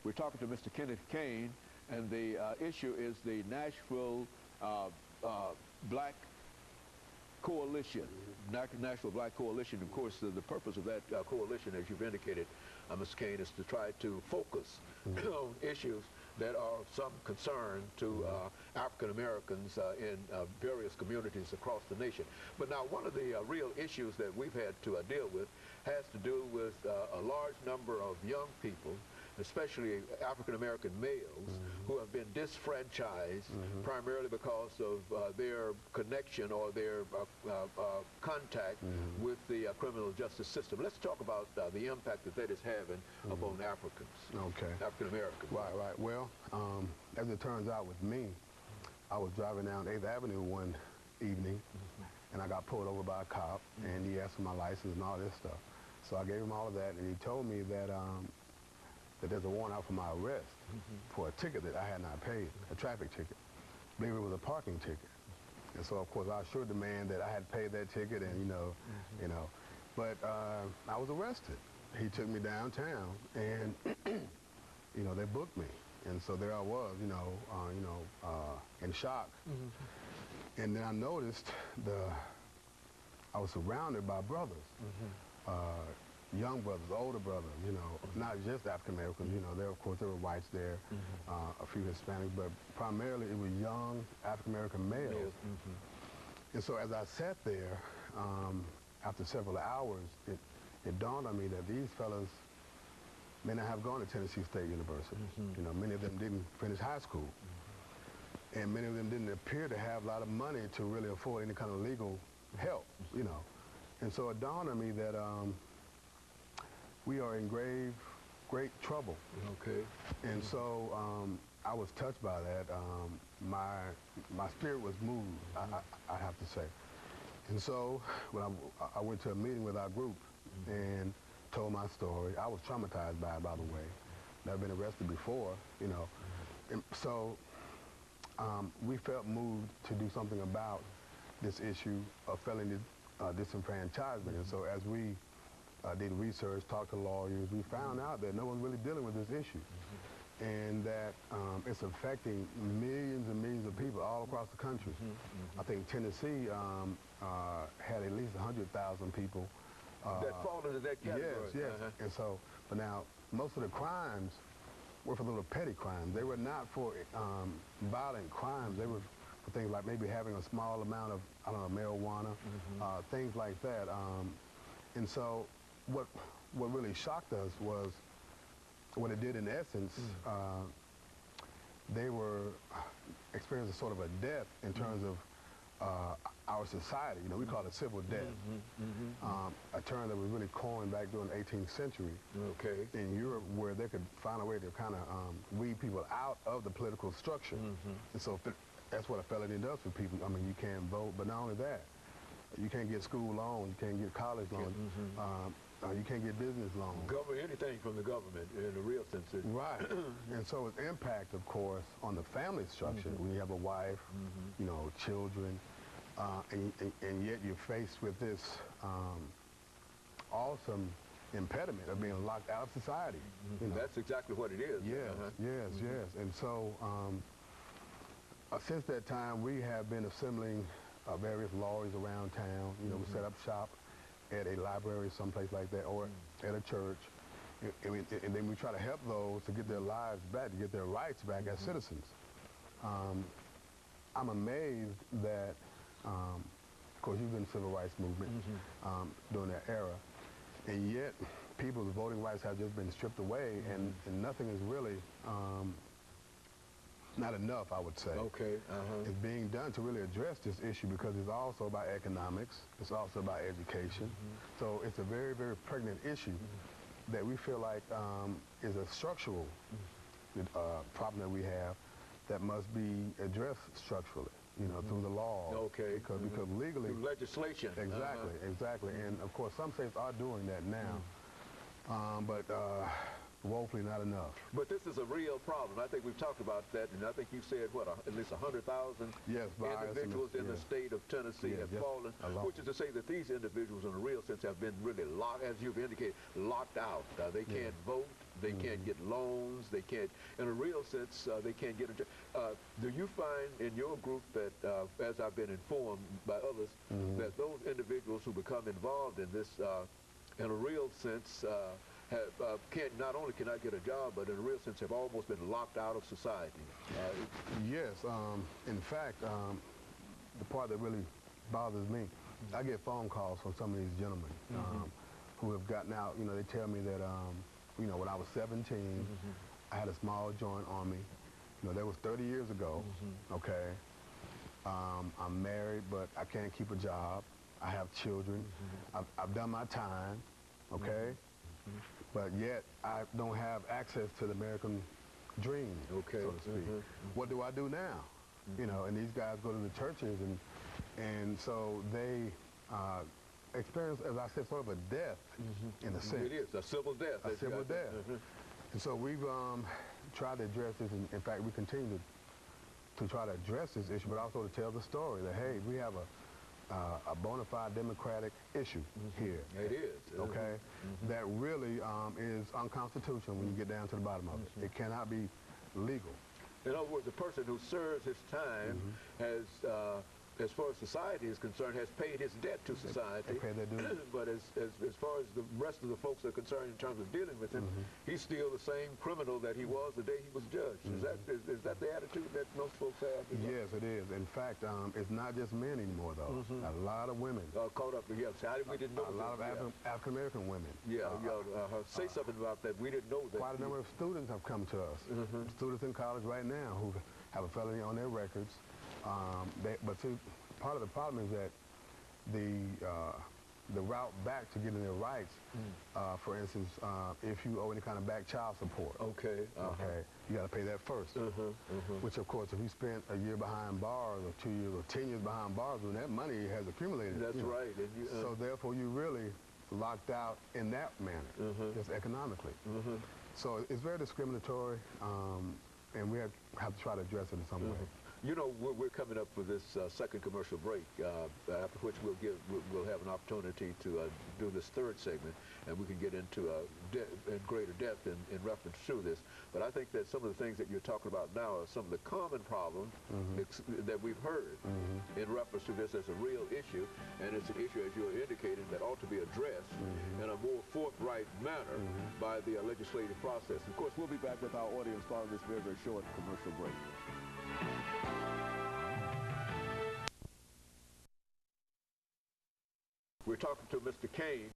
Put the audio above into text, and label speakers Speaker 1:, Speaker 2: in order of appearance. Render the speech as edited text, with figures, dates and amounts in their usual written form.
Speaker 1: We're talking to Mr. Kenneth Caine, and the issue is the Nashville Black Coalition, National Black Coalition. Of course, the purpose of that coalition, as you've indicated, Mr. Caine, is to try to focus on issues that are of some concern to African Americans in various communities across the nation. But now, one of the real issues that we've had to deal with has to do with a large number of young people, especially African American males, who have been disfranchised primarily because of their connection or their contact with the criminal justice system. Let's talk about the impact that that is having upon Africans, African Americans.
Speaker 2: Right. Well, as it turns out with me, I was driving down 8th Avenue one evening, and I got pulled over by a cop, and he asked for my license and all this stuff. So I gave him all of that, and he told me that that there's a warrant out for my arrest for a ticket that I had not paid, a traffic ticket. I believe it was a parking ticket. And so, of course, I assured the man that I had paid that ticket, and but I was arrested. He took me downtown, and they booked me. And so there I was, in shock. And then I noticed I was surrounded by brothers. Young brothers, older brothers, not just African Americans, of course there were whites there, a few Hispanics, but primarily it was young African American males. And so as I sat there, after several hours, it dawned on me that these fellas may not have gone to Tennessee State University. Many of them didn't finish high school. And many of them didn't appear to have a lot of money to really afford any kind of legal help, And so it dawned on me that we are in great trouble. And so I was touched by that. My spirit was moved, I have to say. And so when I went to a meeting with our group and told my story, I was traumatized by it, by the way. Never been arrested before, And so we felt moved to do something about this issue of felony disenfranchisement. And so as we did research, talked to lawyers, we found out that no one's really dealing with this issue. And that it's affecting millions and millions of people all across the country. I think Tennessee had at least 100,000 people.
Speaker 1: That fall into that category.
Speaker 2: Yes. And so, but now, most of the crimes were for little petty crimes. They were not for violent crimes. They were for things like maybe having a small amount of, marijuana, things like that. And so, what really shocked us was what it did in essence. They were experiencing sort of a death in terms of our society. We call it civil death, a term that was really coined back during the 18th century in Europe, where they could find a way to kind of weed people out of the political structure. And so that's what a felony does for people. You can't vote, but not only that, you can't get school loans, you can't get college loans, you can't get business loans.
Speaker 1: Anything from the government in a real sense.
Speaker 2: Right. And so its impact, of course, on the family structure, when you have a wife, children, and yet you're faced with this awesome impediment of being locked out of society.
Speaker 1: That's exactly what it is.
Speaker 2: Yes. And so since that time, we have been assembling various lawyers around town. We set up shop at a library, someplace like that, or at a church. And then we try to help those to get their lives back, to get their rights back as citizens. I'm amazed that, of course, you've been in the civil rights movement during that era, and yet people's voting rights have just been stripped away, and nothing is really, not enough, I would say. It's being done to really address this issue, because it's also about economics, it's also about education. So it's a very, very pregnant issue that we feel like is a structural problem that we have that must be addressed structurally, through the law. Because legally...
Speaker 1: Through legislation.
Speaker 2: Exactly. And of course, some states are doing that now. But woefully not enough.
Speaker 1: But this is a real problem. I think we've talked about that, and I think you said, what, at least 100,000
Speaker 2: yes,
Speaker 1: individuals in the state of Tennessee have fallen, which is to say that these individuals in a real sense have been really locked, as you've indicated, locked out. They can't vote, they can't get loans, they can't, in a real sense, they can't get into. Do you find in your group that, as I've been informed by others, that those individuals who become involved in this, in a real sense, not only cannot get a job, but in a real sense have almost been locked out of society?
Speaker 2: Yes. In fact, the part that really bothers me, I get phone calls from some of these gentlemen who have gotten out. You know, they tell me that, you know, when I was 17, I had a small joint on me. You know, that was 30 years ago, okay? I'm married, but I can't keep a job. I have children. I've done my time, okay? But yet, I don't have access to the American dream, so to speak. What do I do now? You know, and these guys go to the churches, and so they experience, as I said, sort of a death, in a sense.
Speaker 1: It is, a civil death.
Speaker 2: A civil death. And so we've tried to address this, and in fact, we continue to try to address this issue, but also to tell the story that, hey, we have a bona fide democratic issue here.
Speaker 1: It is.
Speaker 2: Okay? That really is unconstitutional when you get down to the bottom of it. It cannot be legal.
Speaker 1: In other words, the person who serves his time has, as far as society is concerned, has paid his debt to society.
Speaker 2: They pay their dues.
Speaker 1: But as far as the rest of the folks are concerned in terms of dealing with him, he's still the same criminal that he was the day he was judged. Is that the attitude that most folks have?
Speaker 2: Yes, it is. In fact, it's not just men anymore, though. A lot of women.
Speaker 1: Caught up. Yes. We didn't know.
Speaker 2: A lot of African-American women.
Speaker 1: Say something about that. We didn't know that.
Speaker 2: Quite a number of students have come to us. Students in college right now who have a felony on their records. But see, part of the problem is that the route back to getting their rights, for instance, if you owe any kind of back child support, you got to pay that first. Which, of course, if you spent a year behind bars or 2 years or 10 years behind bars, then that money has accumulated.
Speaker 1: That's right. And
Speaker 2: so therefore, you really locked out in that manner, just economically. So it's very discriminatory, and we have to try to address it in some way.
Speaker 1: You know, we're coming up for this second commercial break, after which we'll have an opportunity to do this third segment, and we can get into in greater depth in reference to this. But I think that some of the things that you're talking about now are some of the common problems that we've heard in reference to this as a real issue, and it's an issue, as you indicated, that ought to be addressed in a more forthright manner by the legislative process. Of course, we'll be back with our audience following this very, very short commercial break. We're talking to Mr. Caine.